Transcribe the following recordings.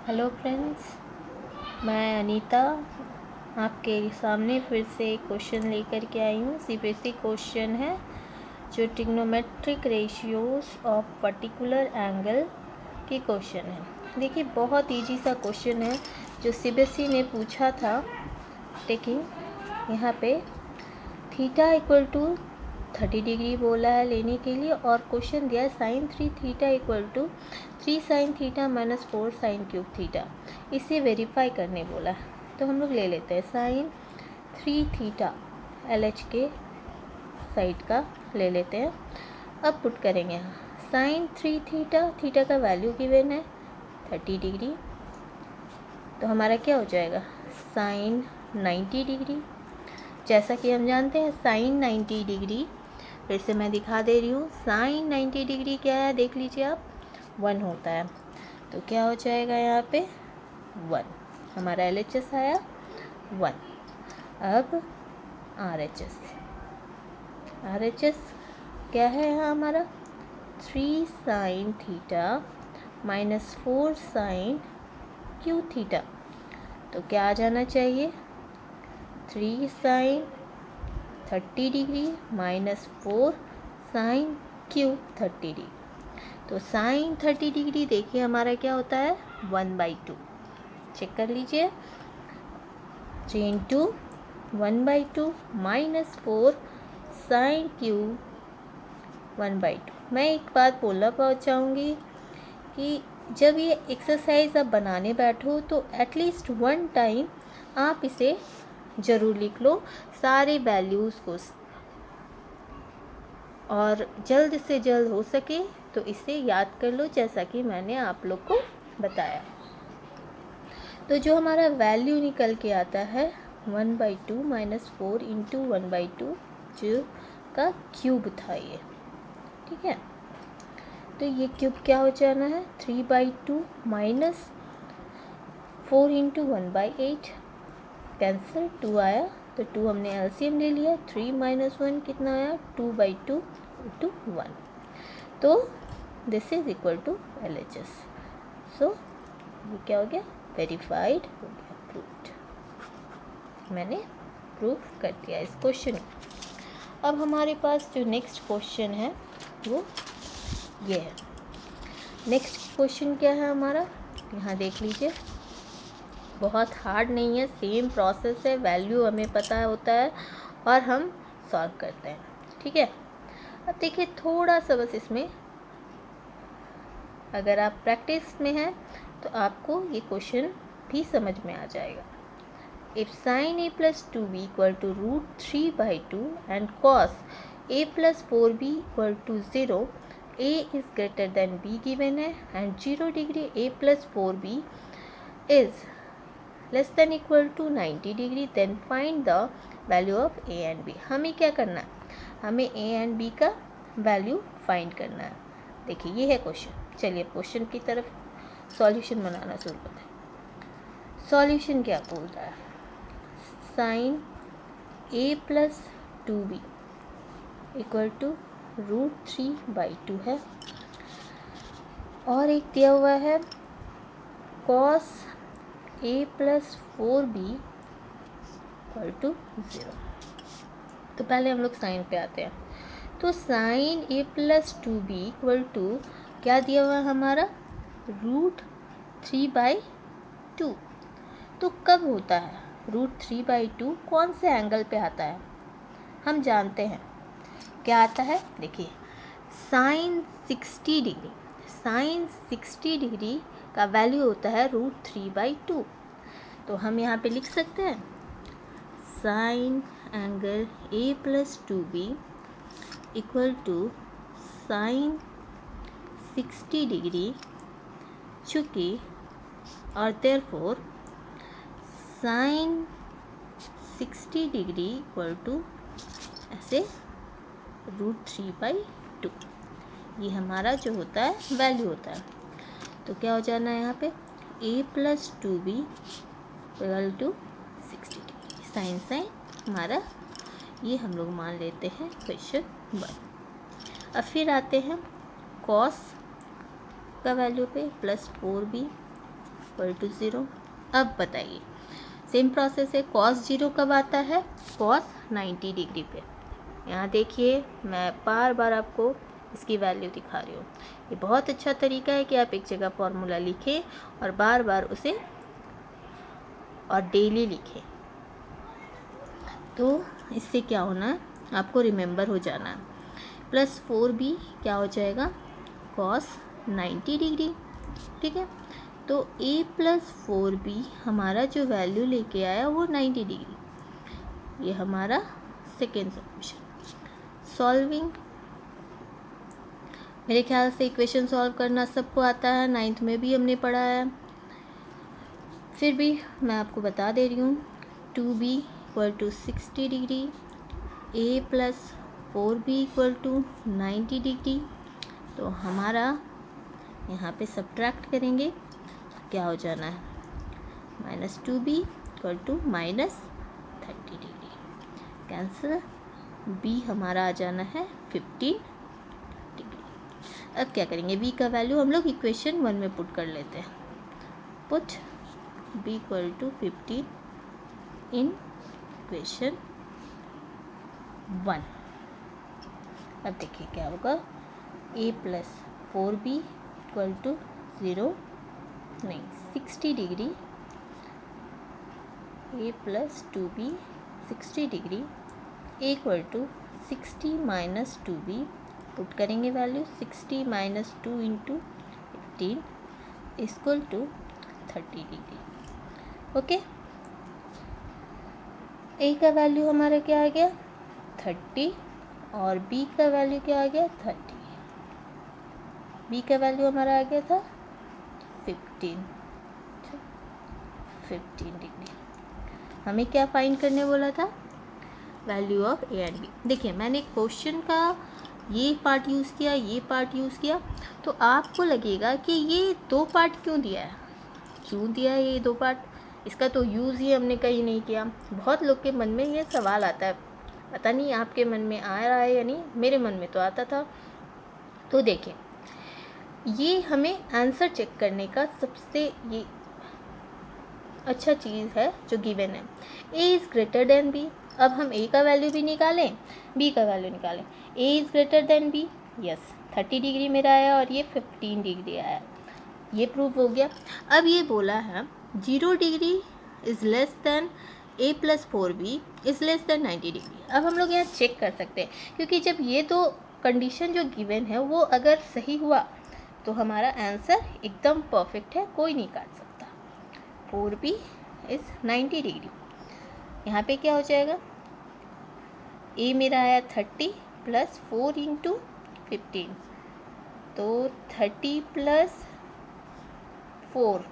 Hello friends, मैं अनीता आपके सामने फिर से एक क्वेश्चन लेकर के आई हूँ। सीबीएसई क्वेश्चन है जो trigonometric ratios of particular angle की क्वेश्चन है। देखिए, बहुत इजी सा क्वेश्चन है जो सीबीएसई ने पूछा था। देखिए यहाँ पे थीटा इक्वल टू 30 डिग्री बोला है लेने के लिए, और क्वेश्चन दिया है sine 3 theta equal to 3 sine theta minus 4 sine cube theta. इसे वेरीफाई करने बोला है, तो हम लोग ले लेते हैं साइन 3 थीटा LH के साइड का ले लेते हैं। अब पुट करेंगे यहाँ साइन 3 थीटा, थीटा का वैल्यू गिवन है 30 डिग्री, तो हमारा क्या हो जाएगा साइन 90 डिग्री। जैसा कि हम जानते हैं साइन 90 डिग्री, फिर से मैं दिखा दे रही हूँ, साइन 90 डिग्री क्या है देख लीजिए आप, 1 होता है। तो क्या हो जाएगा यहाँ पे 1, हमारा LHS आया 1। अब RHS क्या है यहाँ हमारा 3 sine theta minus 4 sine cube theta. तो क्या आ जाना चाहिए 3 sine 30 degree minus 4 sine cube 30 degree. तो साइन 30 डिग्री देखिए हमारा क्या होता है 1/2। चेक कर लीजिए, 3 इंटू 1/2 माइनस 4 साइन क्यूब 1/2। मैं एक बात बोलना चाहूँगी कि जब ये एक्सरसाइज आप बनाने बैठो तो एटलीस्ट 1 टाइम आप इसे ज़रूर लिख लो सारे वैल्यूज़ को, और जल्द से जल्द हो सके तो इसे याद कर लो जैसा कि मैंने आप लोग को बताया। तो जो हमारा वैल्यू निकल के आता है 1/2 माइनस 4 इंटू 1/2 जो का क्यूब था ये, ठीक है। तो ये क्यूब क्या हो जाना है 3/2 माइनस 4 इंटू 1/8, कैंसिल 2 आया, तो 2 हमने एलसीएम ले लिया, 3 माइनस 1 कितना आया 2/2 इंटू 1। तो this is equal to LHS। So ये क्या हो गया वेरीफाइड हो गया, प्रूव्ड। मैंने प्रूव कर दिया इस क्वेश्चन को। अब हमारे पास जो नेक्स्ट क्वेश्चन है वो ये है। नेक्स्ट क्वेश्चन क्या है हमारा, यहाँ देख लीजिए, बहुत हार्ड नहीं है, सेम प्रोसेस है, वैल्यू हमें पता होता है और हम सॉल्व करते हैं, ठीक है। अब देखिए थोड़ा सा बस इसमें अगर आप प्रैक्टिस में हैं तो आपको ये क्वेश्चन भी समझ में आ जाएगा। If sine a plus 2b equal to √3/2 and cos a plus 4b equal to 0, a is greater than b given है and 0 degree a plus 4b is less than equal to 90 degree, then find the value of a and b। हमें क्या करना है, हमें a and b का value find करना है। देखिए ये है क्वेश्चन, चलिए क्वेश्चन की तरफ सॉल्यूशन बनाना शुरू करते हैं। सॉल्यूशन क्या बोल रहा है, sine a plus 2b equal to √3/2 है, और एक दिया हुआ है cos a plus 4b equal to 0। तो पहले हम लोग साइन पे आते हैं। तो sine a plus 2b equal to क्या दिया हुआ है हमारा √3/2। तो कब होता है √3/2, कौन से एंगल पे आता है हम जानते हैं क्या आता है। देखिए साइन 60 डिग्री, साइन 60 डिग्री का वैल्यू होता है √3/2। तो हम यहाँ पे लिख सकते हैं sine angle a plus 2b equal to sine 60 degree, चूँकि और therefore sine 60 degree equal to ऐसे √3/2, ये हमारा जो होता है वैल्यू होता है। तो क्या हो जाना है यहाँ पे a plus 2b equal to 60 degree, sine sine हमारा ये हम लोग मान लेते हैं क्वेश्चन 1। अब फिर आते हैं कॉस का वैल्यू पे, प्लस 4b इक्वल टू 0। अब बताइए, सेम प्रोसेस है, कॉस 0 कब आता है? कॉस 90 डिग्री पे। यहाँ देखिए, मैं बार बार आपको इसकी वैल्यू दिखा रही हूँ। ये बहुत अच्छा तरीका है कि आप एक जगह फॉर्मूला लिखें और बार बार उसे और डेली लिखें, तो इससे क्या होना है, आपको रिमेंबर हो जाना है। प्लस 4b क्या हो जाएगा? Cos 90 degree. ठीक है, तो a प्लस 4b हमारा जो वैल्यू लेके आया वो 90 डिग्री। ये हमारा सेकेंड सॉल्यूशन। सॉल्विंग, मेरे ख्याल से इक्वेशन सॉल्व करना सबको आता है, 9th में भी हमने पढ़ा है, फिर भी मैं आपको बता दे रही हूँ। 2b equal to 60 degree, a plus 4b equal to 90 degree. तो हमारा यहाँ पे सब्ट्रैक्ट करेंगे, क्या हो जाना है? Minus 2b equal to minus 30 degree. Cancel, b हमारा आ जाना है 15 डिग्री। अब क्या करेंगे, b का वैल्यू हम लोग इक्वेशन 1 में पुट कर लेते हैं। Put b equal to 15 in equation 1। अब देखिए क्या होगा, a plus 4b equal to 60 degree, a plus 2b 60 degree equal to 60 minus 2b, put करेंगे value 60 minus 2 into 15 equal to 30 degree. Okay, a का वैल्यू हमारा क्या आ गया? 30 और b का वैल्यू क्या आ गया? 30। b का वैल्यू हमारा आ गया था 15 डिग्री। हमें क्या फाइंड करने बोला था? Value of a and b। देखिए, मैंने क्वेश्चन का ये पार्ट यूज़ किया, ये पार्ट यूज़ किया, तो आपको लगेगा कि ये 2 पार्ट क्यों दिया है, क्यों दिया है ये 2 पार्ट? इसका तो यूज़ ही हमने कहीं नहीं किया। बहुत लोग के मन में ये सवाल आता है, पता नहीं आपके मन में आ रहा है या नहीं, मेरे मन में तो आता था। तो देखिए, ये हमें आंसर चेक करने का सबसे ये अच्छा चीज़ है जो गिवन है, a is greater than b। अब हम a का वैल्यू भी निकालें, b का वैल्यू निकालें। a is greater than b, yes, 30 degree मेरा आया और ये 15 डिग्री आया, ये प्रूव हो गया। अब ये बोला है 0 degree is less than a plus 4b is less than 90 degree. अब हम लोग यहाँ चेक कर सकते हैं, क्योंकि जब ये तो कंडीशन जो गिवन है वो अगर सही हुआ तो हमारा आंसर एकदम परफेक्ट है, कोई नहीं काट सकता। 4b is 90 degree. यहाँ पे क्या हो जाएगा, a मेरा आया 30 प्लस 4 इंटू 15, तो 30 प्लस 4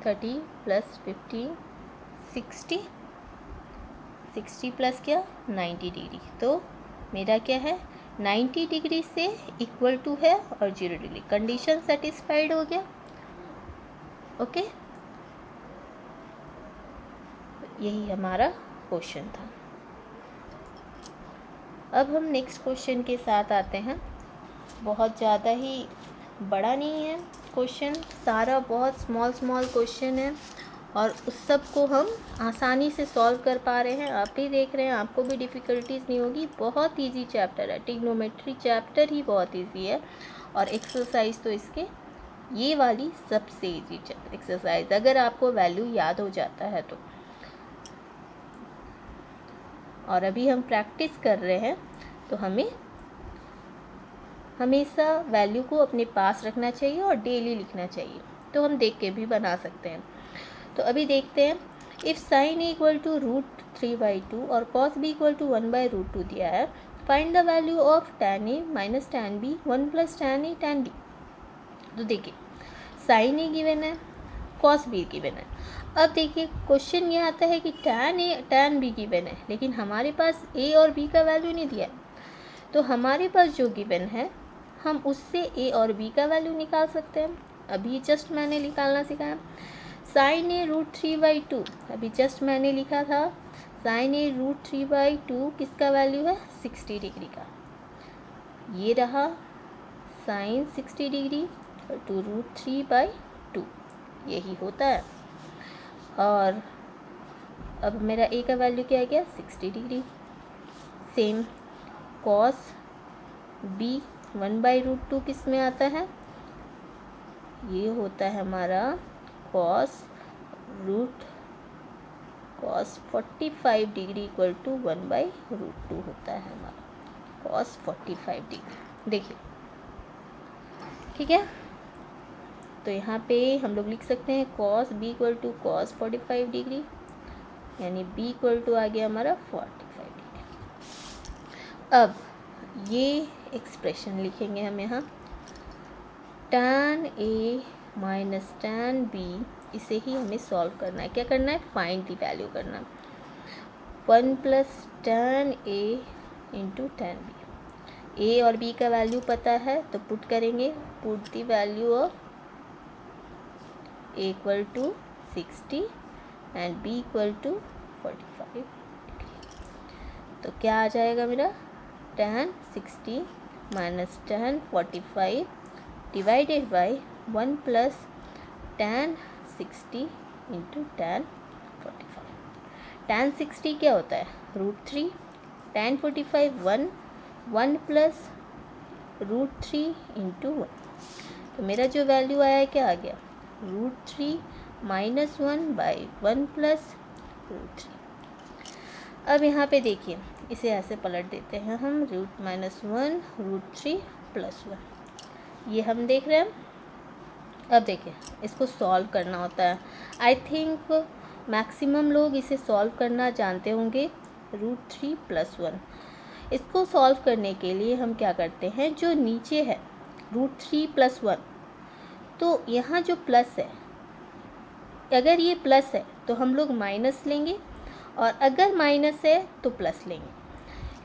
30 प्लस 15 60 प्लस क्या 90 डिग्री। तो मेरा क्या है, 90 डिग्री से इक्वल टू है और 0 डिग्री, कंडीशन सेटिस्फाइड हो गया। ओके, यही हमारा क्वेश्चन था। अब हम नेक्स्ट क्वेश्चन के साथ आते हैं। बहुत ज़्यादा ही बड़ा नहीं है क्वेश्चन, सारा बहुत स्मॉल क्वेश्चन है और उस सब को हम आसानी से सॉल्व कर पा रहे हैं। आप भी देख रहे हैं, आपको भी डिफ़िकल्टीज़ नहीं होगी। बहुत इजी चैप्टर है, ट्रिग्नोमेट्री चैप्टर ही बहुत इजी है और एक्सरसाइज तो इसके ये वाली सबसे इजी एक्सरसाइज, अगर आपको वैल्यू याद हो जाता है तो। और अभी हम प्रैक्टिस कर रहे हैं, तो हमें हमेशा वैल्यू को अपने पास रखना चाहिए और डेली लिखना चाहिए। तो हम देख के भी बना सकते हैं। तो अभी देखते हैं, if sine A equal to √3/2 और कॉस बी इक्वल टू 1/√2 दिया है, find the value of tan a minus tan b 1 plus tan a tan b। तो देखिए, साइन ए गिवन है, कॉस बी गिवन है। अब देखिए, क्वेश्चन ये आता है कि tan a tan b given है, लेकिन हमारे पास a और b का वैल्यू नहीं दिया। तो हमारे पास जो गिवन है, हम उससे a और b का वैल्यू निकाल सकते हैं। अभी जस्ट मैंने निकालना सिखाया। साइन ए √3/2, अभी जस्ट मैंने लिखा था साइन ए √3/2 किसका वैल्यू है, 60 डिग्री का। ये रहा साइन 60 डिग्री टू √3/2, यही होता है। और अब मेरा ए का वैल्यू क्या आ गया 60 डिग्री। सेम कॉस बी 1/√2 किस में आता है, ये होता है हमारा कॉस 45 डिग्री इक्वल टू 1/√2 होता है हमारा कॉस 45 डिग्री। देखिए ठीक है, तो यहाँ पे हम लोग लिख सकते हैं cos B equal to cos 45 degree, यानी बी इक्वल टू आ गया हमारा 45 डिग्री। अब ये एक्सप्रेशन लिखेंगे हम यहाँ, tan A minus tan B, इसे ही हमें सॉल्व करना है। क्या करना है, फाइंड दी वैल्यू करना है। 1 plus tan A into tan B, A और B का वैल्यू पता है तो पुट करेंगे, put the value of A equal to 60 and B equal to 45 degree. तो क्या आ जाएगा मेरा, tan 60 minus tan 45 divided by 1 plus tan 60 into tan 45। tan 60 क्या होता है √3, tan 45 1 प्लस √3 इंटू 1। तो मेरा जो वैल्यू आया है क्या आ गया, √3 माइनस 1/1 प्लस √3। अब यहाँ पे देखिए, इसे ऐसे पलट देते हैं हम, √-1 √3 प्लस 1, ये हम देख रहे हैं। अब देखिए इसको सॉल्व करना होता है। आई थिंक मैक्सिमम लोग इसे सॉल्व करना जानते होंगे, √3 प्लस 1। इसको सॉल्व करने के लिए हम क्या करते हैं, जो नीचे है √3 प्लस 1, तो यहाँ जो प्लस है, अगर ये प्लस है तो हम लोग माइनस लेंगे, और अगर माइनस है तो प्लस लेंगे।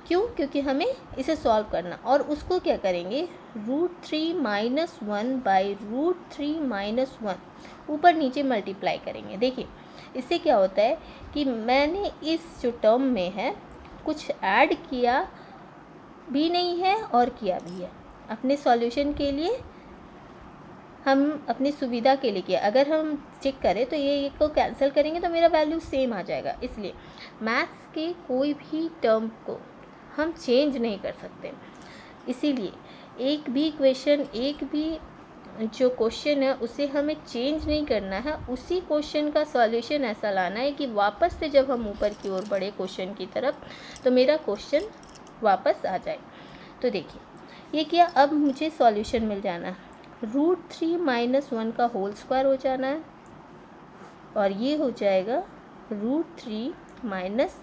क्यों, क्योंकि हमें इसे सॉल्व करना, और उसको क्या करेंगे, √3 माइनस 1/√3 माइनस 1 ऊपर नीचे मल्टीप्लाई करेंगे। देखिए इससे क्या होता है कि मैंने इस जो टर्म में है कुछ ऐड किया भी नहीं है और किया भी है, अपने सॉल्यूशन के लिए, हम अपनी सुविधा के लिए किया। अगर हम चेक करें तो ये को कैंसिल करेंगे तो मेरा वैल्यू सेम आ जाएगा। इसलिए मैथ्स के कोई भी टर्म को हम चेंज नहीं कर सकते, इसीलिए एक भी इक्वेशन, एक भी जो क्वेश्चन है उसे हमें चेंज नहीं करना है, उसी क्वेश्चन का सॉल्यूशन ऐसा लाना है कि वापस से जब हम ऊपर की ओर बढ़े क्वेश्चन की तरफ तो मेरा क्वेश्चन वापस आ जाए। तो देखिए ये क्या, अब मुझे सॉल्यूशन मिल जाना है, √3 माइनस 1 का होल स्क्वायर हो जाना है, और ये हो जाएगा √3 माइनस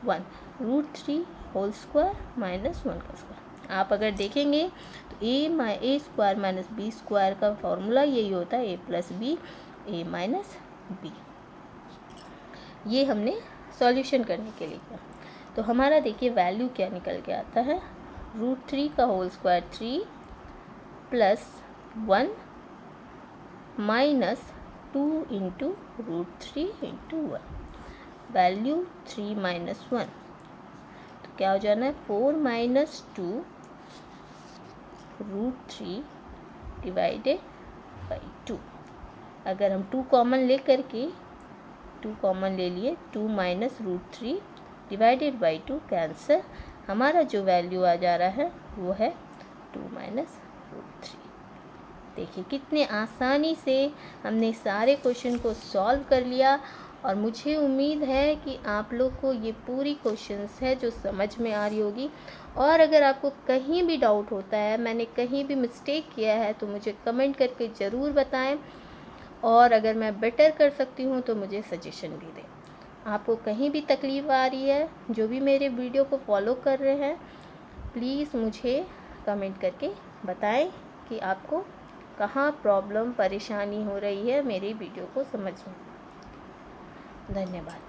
1, √3 होल स्क्वायर माइनस 1 का स्क्वायर। आप अगर देखेंगे तो a square minus b square का फॉर्मूला यही होता है, a plus b a minus b. ये हमने सॉल्यूशन करने के लिए किया। तो हमारा देखिए वैल्यू क्या निकल के आता है, √3 का whole square 3 plus 1 minus 2 into √3 into 1, value 3 minus 1, तो क्या हो जाना है 4 माइनस 2 √3 डिवाइडेड बाई 2। अगर हम 2 कॉमन ले करके 2 कॉमन ले लिए, 2 माइनस √3 डिवाइडेड बाई 2 कैंसर, हमारा जो वैल्यू आ जा रहा है वो है 2 माइनस √3। देखिए कितने आसानी से हमने सारे क्वेश्चन को सॉल्व कर लिया, और मुझे उम्मीद है कि आप लोग को ये पूरी क्वेश्चंस है जो समझ में आ रही होगी। और अगर आपको कहीं भी डाउट होता है, मैंने कहीं भी मिस्टेक किया है, तो मुझे कमेंट करके ज़रूर बताएं, और अगर मैं बेटर कर सकती हूँ तो मुझे सजेशन भी दें। आपको कहीं भी तकलीफ़ आ रही है, जो भी मेरे वीडियो को फॉलो कर रहे हैं, प्लीज़ मुझे कमेंट करके बताएं कि आपको कहाँ प्रॉब्लम, परेशानी हो रही है मेरी वीडियो को समझने में। धन्यवाद।